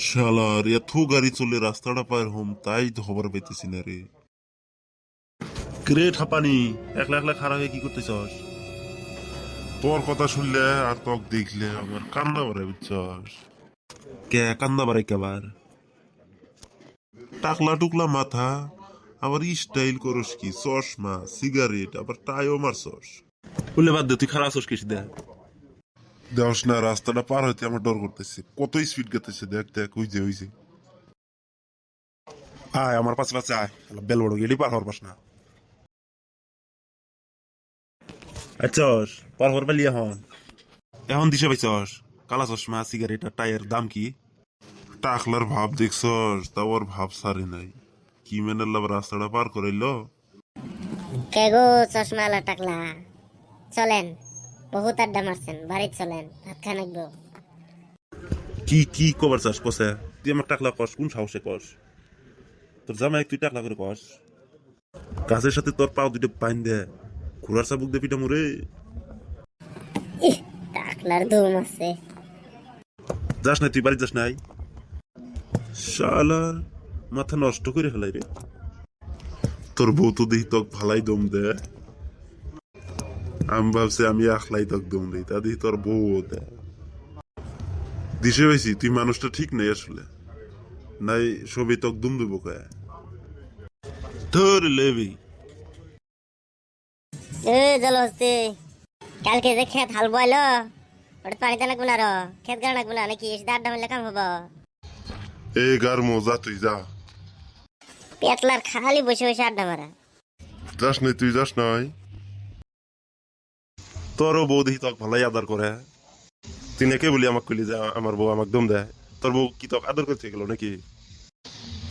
শালার এত গাড়ি চলে রাস্তাটা পার হোম তাই তো খবর পাইতেছি না রে। গ্রেট হাঁপানি একলা একলা খারাপ হয়ে কি করতেছস? তোর কথা শুনলে আর তোক দেখলে আমার কান্না বাড়ে বুঝছস। কে কান্না বাড়ে কেবার? টাকলা টুকলা মাথা, আবার স্টাইল করস কি, চশমা সিগারেট আবার টাইও মারছস। বলে বাদ দে, তুই খারাপ আছস কিছু দেখ। দেওস না, রাস্তাটা পার হইতে আমার ডর করতেছে, কত স্পিড গেতেছে, দেখ দেখ ওই যে। আয় আমার পাশে পাশে আয়, বেল বড় গেলি পার হওয়ার পাস না। আচ্ছস পার হওয়ার পালি এখন দিশে পাইছস? কালা চশমা সিগারেট আর টায়ার দাম কি? টাকলার ভাব দেখছস, তাও ওর ভাব সারি নাই, কি মেনে রাস্তাটা পার করাইলো। কে গো চশমাওয়ালা টাকলা, চলেন, বহুত আড্ডা মারছেন, বাড়িতে চলেন, ভাত খান একবো। কি কি কবার চাস কসে? তুই আমার টাকলা কস, কোন সাহসে কস? তোর জামাই তুই টাকলা করে কস? গাছের সাথে তোর পাও দুটো বাইন দে, ঘোড়ার চাবুক দে পিটা মুরে। ইহ, টাকলার ধুম আছে। যাস নাই, তুই বাড়ি যাস নাই? শালার মাথা নষ্ট করে ফেলাই রে। তোর বউ তো দেখি তোক ভালাই দম দে। আমি ভাবছি আমি আখলাই তোক দম দিই, তা দেখি তোর বউ দে। দিশে হয়েছি তুই মানুষটা ঠিক নেই আসলে, নাই সবই তোক দুম দেবো কয়ে। ধর লেবি এ জলহস্তি, কালকে যে খেত হাল বইলো, ওটা পানিতে লাগবো না, আরো খেত গাড়া লাগবো না নাকি? সেটা আড্ডা মারলে কাম হবো? এই গার মজা, তুই যা। পেটলার খালি বসে বসে আড্ডা মারা। যাস নাই, তুই যাস নাই। তোরও বউ দেখি তোক ভালাই আদর করে। তুই নাকি বলি আমাকে কইলি যে আমার বউ আমাকে দম দেয়, তোর বউ কি তোকে আদর করতে গেল নাকি?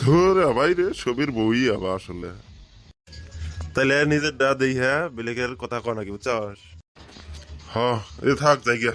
ধরে ভাই রে, সবের বউই আবার আসলে। তাইলে নিজের দা দেই হ্যাঁ, বেলেগের কথা কয় নাকি বুঝছস? হ, এ থাক জায়গা।